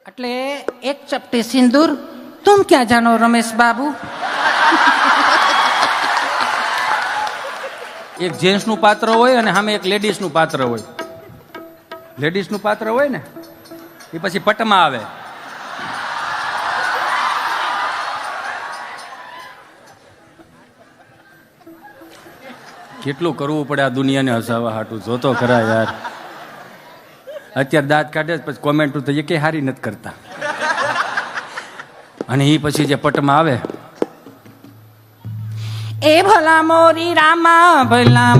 એટલે એક ચપટી સિંદૂર તુમ ક્યાં જાનો રમેશ બાબુ. એક જેન્ટ્સનું પાત્ર હોય અને સામે એક લેડીઝનું પાત્ર હોય. લેડીઝનું પાત્ર હોય ને એ પછી પટમાં આવે. કેટલું કરવું પડે આ દુનિયાને હસાવા હાટું, જોતો ખરા યાર. અત્યારે દાંત કાઢે પછી કોમેન્ટો તો એ કઈ સારી નથી કરતા. અને એ પછી જે પટમાં આવે, એ ભલા મોરી રામા ભલા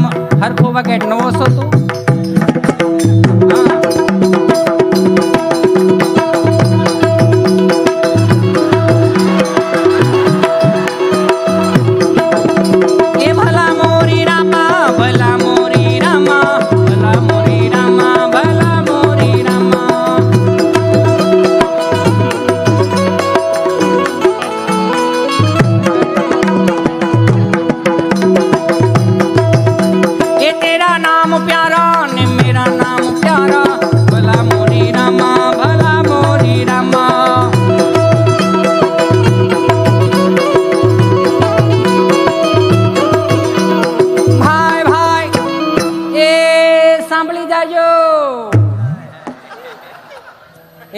હરખો વગેટ નવો છો તું.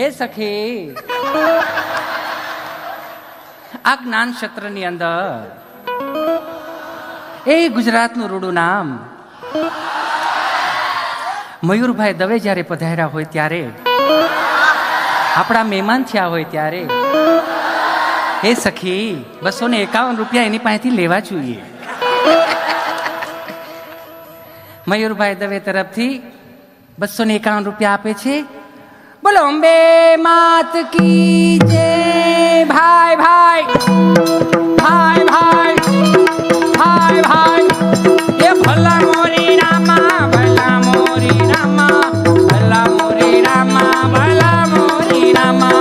એ સખી, આ જ્ઞાન ક્ષેત્રની અંદર એ ગુજરાતનું રૂડું નામ મયુરભાઈ દવે જ્યારે પધાર્યા હોય ત્યારે, આપણા મહેમાન થયા હોય ત્યારે, એ સખી 251 રૂપિયા એની પાસેથી લેવા જોઈએ. મયુરભાઈ દવે તરફથી 251 રૂપિયા આપે છે. બોલો અંબે માત કી જય. ભાઈ ભાઈ ભાઈ ભાઈ ભાઈ ભાઈ, એ ભલા મોરી રામા ભલા મોરી રામા ભલા મોરી રામા ભલા મોરી રામા.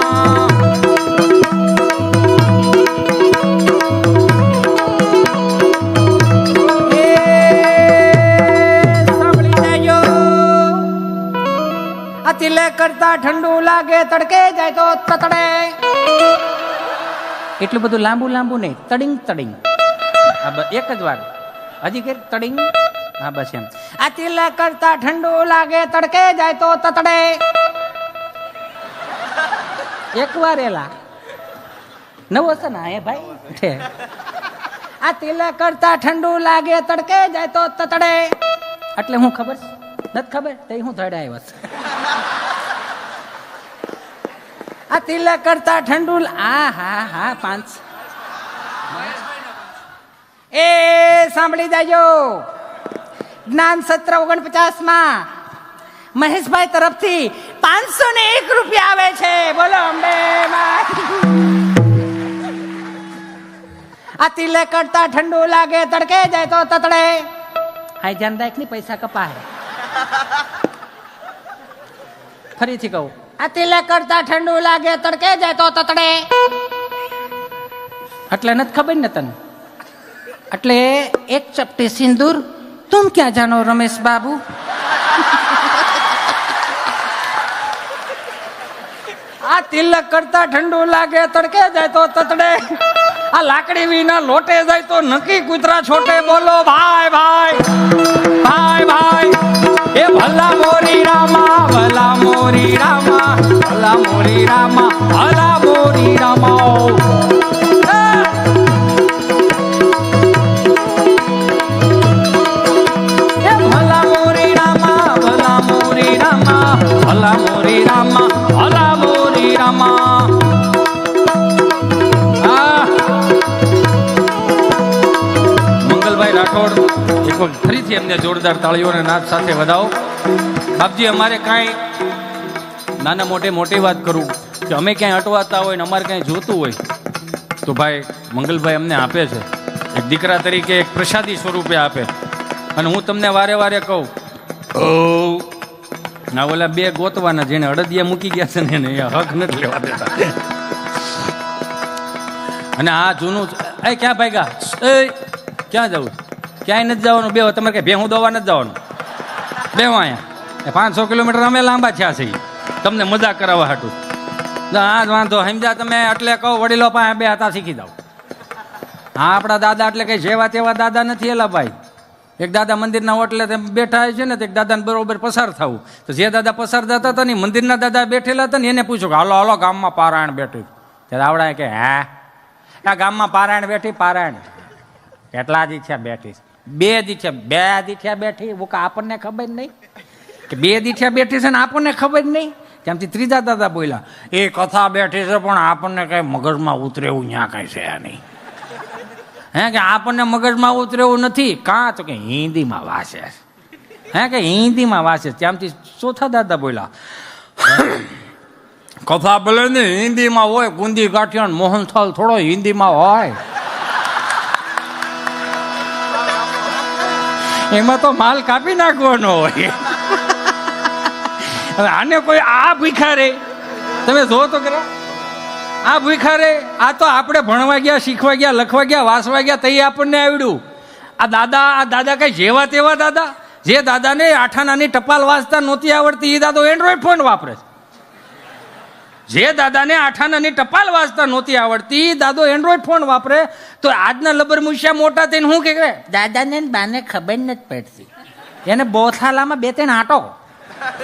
તિલક કરતા ઠંડુ લાગે, તડકે જાય તો તતડે. એટલું બધું લાંબુ લાંબુ નહીં, તડિંગ તડિંગ. એક જ વાર હજી કે તડિંગ. હા બસ એમ. આ તિલક કરતા ઠંડુ લાગે, તડકે જાય તો તતડે. એક વાર એલા નવો છે ને એ ભાઈ. આ તિલક કરતા ઠંડુ લાગે, તડકે જાય તો તતડે. એટલે હું ખબર નથી ખબર તે હું થડે આવ્યો છે. આ તિલક કરતા ઠંડુ. હા હા હા 5. એ સાંભળી જાજો, જ્ઞાન સત્ર 49 માં મહેશભાઈ તરફથી 501 રૂપિયા આવે છે. બોલો અંબે માં. આ તિલક કરતા ઠંડુ લાગે, તડકે જાય તો તતડે. હા ધ્યાનદાયક ની પૈસા કપાય. ફરીથી કહું, આ તિલક કરતા ઠંડુ લાગે, તડકે જાય તો તતડે. એટલે નથી ખબર ને તને. એટલે એક ચપટી સિંદૂર તુમ ક્યાં જાનો રમેશ બાબુ. આ તિલક કરતા ઠંડુ લાગે, તડકે જાય તો તતડે. આ લાકડી વિના લોટે જાય તો નક્કી કૂતરા છોટે. બોલો ભાઈ ભાઈ ભાઈ ભાઈ, એ ભલા મોરી રામા ભલા મોરી રામા ભલા મોરી રામા ભલા મોરી રામા. એ ભલા મોરી રામા ભલા મોરી રામા ભલા મોરી રામા ભલા મોરી રામા. મંગલભાઈ રાઠોડ એક વખત ફરીથી એમને જોરદાર તાળીઓના નાદ સાથે વધાવો. બાપજી, અમારે કાંઈ નાના મોટી વાત કરું કે અમે ક્યાંય અટવાતા હોય ને અમારે ક્યાંય જોતું હોય તો ભાઈ મંગલભાઈ અમને આપે છે. એક દીકરા તરીકે એક પ્રસાદી સ્વરૂપે આપે. અને હું તમને વારે વારે કહું, ના ઓલા 2 ગોતવાના જેને અડદિયા મૂકી ગયા છે ને એને હક નથી લેવા દેતા. અને આ જૂનું એ ક્યાં ભાગ્યા, એ ક્યાં જવું, ક્યાંય નથી જવાનું. બે તમારે કઈ ભેહું દવા નથી જવાનું. બેહો અહીંયા 500 કિલોમીટર અમે લાંબા થયા છે તમને મજા કરાવવા હાટું. હા વાંધો સમજ્યા તમે, એટલે કહો વડીલો પાસે બે હતા શીખી દઉં. હા આપણા દાદા એટલે કઈ જેવા તેવા દાદા નથી એલા ભાઈ. એક દાદા મંદિરના ઓટલે બેઠા છે ને, તો એક દાદાને બરોબર પસાર થવું, તો જે દાદા પસાર થતા હતા ને મંદિરના દાદા બેઠેલા હતા ને એને પૂછ્યું કે હાલો હાલો ગામમાં પારાયણ બેઠી. ત્યારે આવડા કે હા આ ગામમાં પારાયણ બેઠી, પારાયણ કેટલા દી થયા બેઠી? 2 દી થયા. 2 દી થયા બેઠી? આપણને ખબર નહીં કે 2 દી થયા બેઠી છે ને આપણને ખબર નહીં. ત્યાંથી ત્રીજા દાદા બોલ્યા એ કથા બેઠી છે પણ આપણને કઈ મગજમાં ઉતરે એવું ત્યાં કઈ છે નહીં. હે કે આપણને મગજમાં ઉતરે એવું નથી. કાં તો કે હિન્દીમાં વાંચે. હે કે હિન્દીમાં વાંચે. ત્યાંથી ચોથા દાદા બોલ્યા કથા ભલે ને હિન્દીમાં હોય, ગુંદી ગાંઠિયા મોહનથાળ થોડો હિન્દીમાં હોય. એમાં તો માલ કાપી નાખવાનો હોય. હવે આને કોઈ આ ભૂખા રે, તમે જો તો ખરા આ ભૂખા રે. આ તો આપણે ભણવા ગયા, શીખવા ગયા, લખવા ગયા, વાંચવા ગયા તઈ આપણને આવડ્યું. આ દાદા કઈ જેવા તેવા દાદા? જે દાદાને 8 આનાની ટપાલ વાંચતા નહોતી આવડતી એ દાદો એન્ડ્રોઈડ ફોન વાપરે છે. જે દાદાને 8 આનાની ટપાલ વાંચતા નહોતી આવડતી દાદો એન્ડ્રોઈડ ફોન વાપરે. તો આજના લબર મુશિયા મોટા થઈને શું કે દાદાને બાને ખબર નથી પડતી, એને બોથાલામાં 2-3 આંટો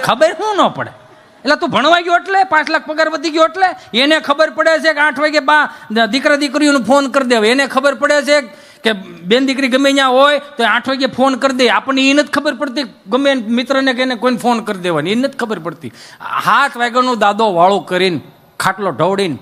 ખબર શું ન પડે. એટલે તું ભણવા ગયો એટલે 5 લાખ પગાર વધી ગયો એટલે એને ખબર પડે છે કે 8 વાગે દીકરા દીકરીઓને ફોન કરી દેવા. એને ખબર પડે છે કે બેન દીકરી ગમે ત્યાં હોય તો 8 વાગે ફોન કરી દે. આપણને એ નથી ખબર પડતી ગમે મિત્રને કે કોઈને ફોન કરી દેવાની, એ નથી ખબર પડતી. 7 વાગ્યાનો દાદો વાળો કરીને ખાટલો ઢવડીને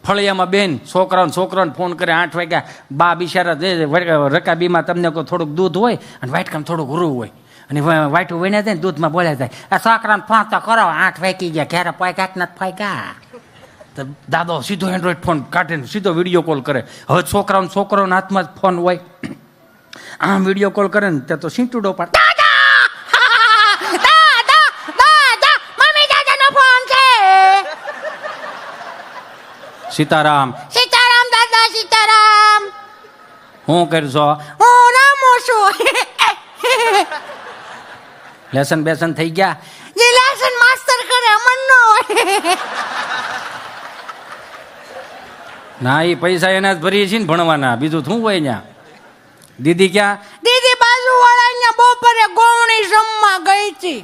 ફળિયામાં બેન છોકરાઓને ફોન કરે 8 વાગ્યા. બા બિચારા રકાબીમાં તમને કોઈ થોડુંક દૂધ હોય અને વાટકામાં થોડુંક રૂ હોય અને વાટું વણ્યા જાય ને દૂધમાં બોલ્યા જાય આ છોકરાને ફોન તો કરો 8 વાગી ગયા ઘેરે પાક્યા નથી ફાગ્યા. તો દાદો સીધો એન્ડ્રોઈડ ફોન કાઢીને સીધો વિડીયો કોલ કરે. હવે છોકરાઓના હાથમાં જ ફોન હોય, આમ વિડીયો કોલ કરે ને ત્યાં તો સીંટુડો પાડે સીતારામ સીતારામ દાદા સીતારામ. હું કરશો? હું રામો છું. લેસન બેસન થઈ ગયા? જે લેસન માસ્ટર કરે અમન નો હોય. ના એ પૈસા એના જ ભરીએ છીએ ને ભણવાના, બીજું શું હોય ત્યાં? દીદી ક્યાં? દીદી બાજુ વાળા અહીંયા બપોરે ગોવણી જમવા ગઈ હતી.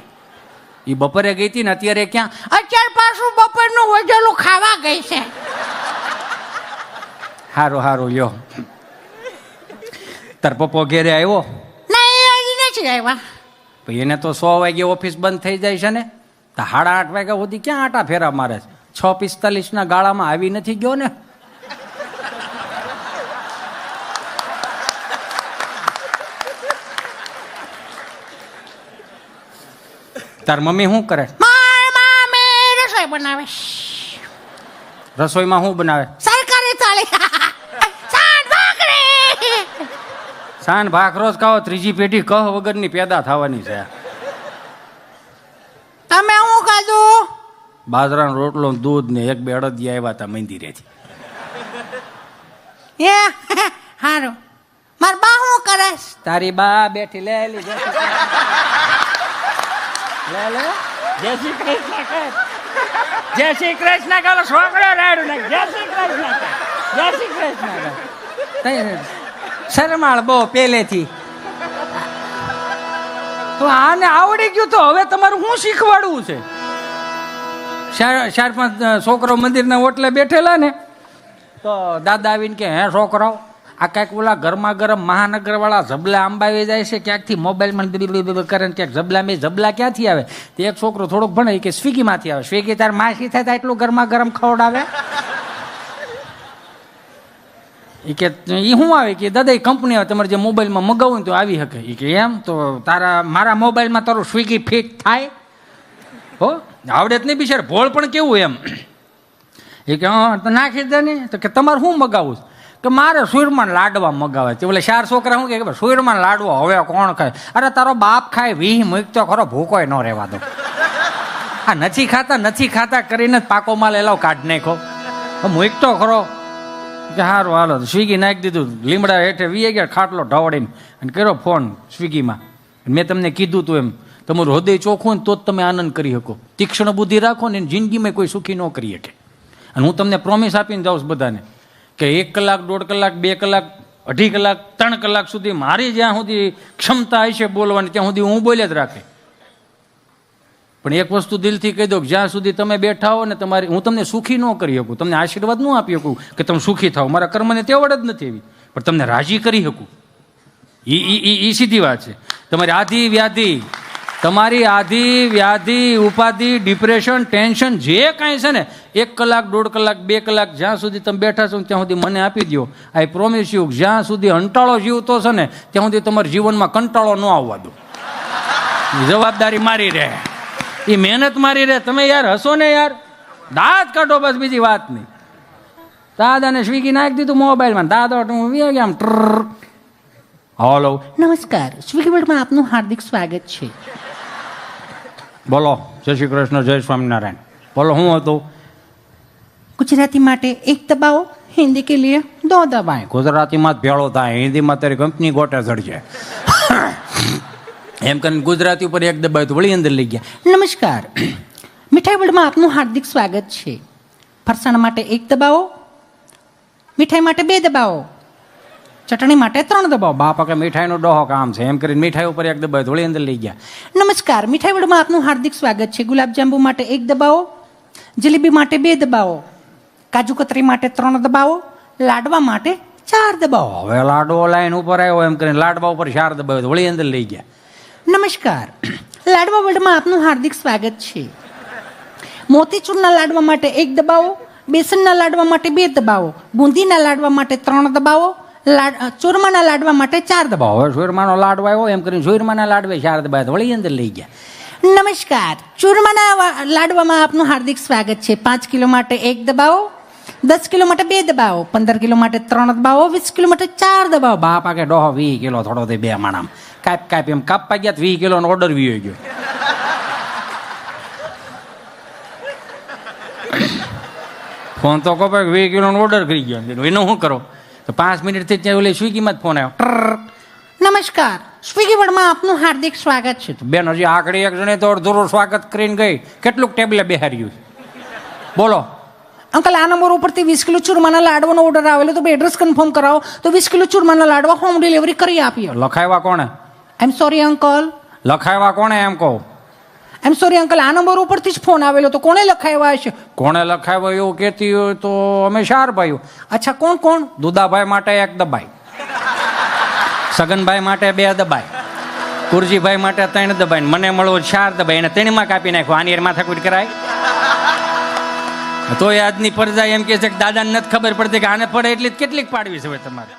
એ બપોરે ગઈ હતી ને અત્યારે ક્યાં? અત્યારે પાછું બપોરનું વધેલું ખાવા ગઈ છે. હારું લ્યો. તાર પપ્પો ઘેરે આવ્યો? ના એ હજી નથી આવ્યા. પછી એને તો 100 વાગે ઓફિસ બંધ થઈ જાય છે ને, તો 8:30 વાગ્યા સુધી ક્યાં આટા ફેરા મારે છે? 6:45 ગાળામાં આવી નથી ગયો ને. તાર મમ્મી શું કરે? મારી મમ્મી રસોઈ બનાવે. રસોઈમાં શું બનાવે? સરકારી થાળી. સાંજ ભાખરી. સાન ભાખરો જ ખાઓ, ત્રીજી પેઢી કહ વગરની પેદા થવાની છે. તમે શું ખાધું? બાજરાનો રોટલો દૂધ ને 1-2 અડદિયા આવ્યા હતા મંદિરેથી. હે હારું. માર બા શું કરે? તારી બા બેઠી લે લે જય શ્રી કૃષ્ણ કહે. જય શ્રી કૃષ્ણ કહે. છોકરો રાડું નાખ. જય શ્રી કૃષ્ણ કહે. જય શ્રી કૃષ્ણ કહે. શરમાળ બહુ પહેલેથી. તો આને આવડી ગયું તો હવે તમારું શું શીખવાડવું છે? 4-5 છોકરો મંદિરના ઓટલે બેઠેલા ને, તો દાદા આવીને કે હે છોકરાઓ આ કાંઈક ઓલા ગરમા ગરમ મહાનગર વાળા જબલા અંબાવી જાય છે ક્યાંકથી મોબાઈલમાં કરે ને ક્યાંક જબલા ક્યાંથી આવે? તે એક છોકરો થોડોક ભણે કે સ્વિગીમાંથી આવે. સ્વિગી તાર માસી થાય એટલું ગરમા ગરમ ખવડાવે? એ કે એ શું આવે કે દાદા એ કંપની આવે, તમારે જે મોબાઈલમાં મગાવું તો આવી શકે. એ કે એમ તો મારા મોબાઈલમાં તારું સ્વિગી ફિટ થાય? હો આવડે જ નહીં બિચાર ભોળ પણ કેવું એમ. એ કે હા તો નાખી દે ને. તો કે તમારે શું મગાવું છે? કે મારે સુરમાન લાડવા મગાવે છે. બોલે 4 છોકરા શું કે સુરમાન લાડવા હવે કોણ ખાય? અરે તારો બાપ ખાય 20 મૂકતો ખરો, ભૂકોય ન રહેવા દો. હા નથી ખાતા કરીને જ પાકો માલ એલાવ કાઢ નાખો, મૂકતો ખરો. કે સારું હાલો સ્વિગી નાખી દીધું. લીમડા હેઠે વી ગયા ખાટલો ઢવડીને અને કર્યો ફોન સ્વિગીમાં. મેં તમને કીધું તું એમ તમારું હૃદય ચોખ્ખું ને તો જ તમે આનંદ કરી શકો. તીક્ષ્ણ બુદ્ધિ રાખો ને જિંદગીમાં કોઈ સુખી ન કરી શકે. અને હું તમને પ્રોમિસ આપીને જાઉં છું બધાને કે 1 કલાક 1.5 કલાક 2 કલાક 2.5 કલાક 3 કલાક સુધી મારી જ્યાં સુધી ક્ષમતા હશે બોલવાની ત્યાં સુધી હું બોલ્યા જ રાખે. પણ એક વસ્તુ દિલથી કહી દો કે જ્યાં સુધી તમે બેઠા હો ને તમારી હું તમને સુખી ન કરી શકું, તમને આશીર્વાદ ન આપી શકું કે તમે સુખી થાઓ, મારા કર્મને તેવડ જ નથી એવી, પણ તમને રાજી કરી શકું એ સીધી વાત છે. તમારી આધિ વ્યાધિ ઉપાધિ ડિપ્રેશન ટેન્શન જે કાંઈ છે ને 1 કલાક 1.5 કલાક 2 કલાક જ્યાં સુધી તમે બેઠા છો ત્યાં સુધી મને આપી દો. આઈ પ્રોમિસ યુ જ્યાં સુધી અંટાળો જીવતો છે ને ત્યાં સુધી તમારા જીવનમાં કંટાળો ન આવવા દો. જવાબદારી મારી રહે, એ મહેનત મારી રહે. તમે યાર હસો ને યાર, દાંત કાઢો બસ, બીજી વાત નહીં. દાદાને સ્વિગી નાખી દીધું મોબાઈલમાં, દાદા આમ હલો નમસ્કાર, સ્વિગી વર્લ્ડમાં આપનું હાર્દિક સ્વાગત છે. બોલો. જય શ્રી કૃષ્ણ, જય સ્વામિનારાયણ. બોલો શું હતું? ગુજરાતી માટે 1 દબાવો, હિન્દી કે લીએ 2 દબાएं. ગુજરાતીમાં જ ભેળો થાય, હિન્દીમાં તારી કંપની ગોટે ચડશે એમ કરીને ગુજરાતી ઉપર 1 દબાવ્યું તો વળી અંદર લઈ ગયા. નમસ્કાર, મીઠાઈ વર્લ્ડમાં આપનું હાર્દિક સ્વાગત છે. ફરસાણ માટે 1 દબાવો, મીઠાઈ માટે 2 દબાવો, ચટણી માટે 3 દબાવો. બાપા કે મીઠાઈનો ડોહો કામ છે એમ કરીને મીઠાઈ ઉપર 1 દબાવ્યું તો વળી અંદર લઈ ગયા. નમસ્કાર, મીઠાઈ વર્લ્ડમાં આપનું હાર્દિક સ્વાગત છે. ગુલાબજાંબુ માટે 1 દબાવો, જલેબી માટે 2 દબાવો, કાજુ કતરી માટે 3 દબાવો, લાડવા માટે 4 દબાવો. હવે લાડવો લાઈન ઉપર આવ્યો એમ કરીને લાડવા ઉપર 4 દબાવ્યું તો વળી અંદર લઈ ગયા. નમસ્કાર, લાડવા વર્લ્ડમાં આપનું હાર્દિક સ્વાગત છે. મોતીચૂરના લાડવા માટે 1 દબાવો, બેસનના લાડવા માટે 2 દબાવો, બુંદીના લાડવા માટે 3 દબાવો, ચોરમાના લાડવા માટે 4 દબાવો. હવે સુરમાનો લાડવો આવ્યો એમ કરીને સુરમાના લાડવે 4 દબાવ્યા તો વળી અંદર લઈ ગયા. નમસ્કાર, ચૂરમાના લાડવામાં આપનું હાર્દિક સ્વાગત છે. 5 કિલો માટે 1 દબાવો, 10 કિલો માટે 2 દબાવો, 15 કિલો માટે 3 દબાવો, 20 કિલો માટે 4 દબાવો. બાપા કે ડોહો 20 કિલો થોડો તે 2 માણામ કાપ એમ કાપવા ગયા 20 કિલોનો ઓર્ડર વી ગયો. ફોન તો કપાય 20 કિલોનો ઓર્ડર કરી ગયો, એનું શું કરો? તો 5 મિનિટથી ત્યાં ઓલી સ્વિગીમાં જ ફોન આવ્યો. નમસ્કાર, સ્વિગી વર્લ્ડમાં આપનું હાર્દિક સ્વાગત છે. બેન હજી આકડી એક જણે તો અડધું સ્વાગત કરીને ગઈ, કેટલુંક ટેબલે બેહાર્યું બોલો. અંકલ, આ નંબર ઉપરથી 20 કિલો ચૂરમાના લાડવાનો ઓર્ડર આવેલો તો એડ્રેસ કન્ફર્મ કરાવો તો 20 કિલો ચૂરમાના લાડવા હોમ ડિલિવરી કરી આપીએ. લખાવ્યા કોણે? આઈ એમ સોરી અંકલ. લખાવ્યા કોણે એમ કહો? આઈ એમ સોરી અંકલ, આ નંબર ઉપરથી જ ફોન આવેલો તો કોણે લખાવ્યા હશે? કોણે લખાવ્યો એવું કહેતી હોય તો અમે 4 ભાઈઓ. અચ્છા, કોણ કોણ? દુદાભાઈ માટે 1 દબાઈ, સગનભાઈ માટે 2 દબાઈ, કુરજીભાઈ માટે 3 દબાઈ, મને મળવો 4 દબાઈ. એને 3માં કાપી નાખ્યો. આની એર માથાકૂટ કરાય તો આજની પરજા એમ કે છે કે દાદાને નથી ખબર પડતી કે આને પડે એટલી કેટલીક પાડવી છે હવે તમારે.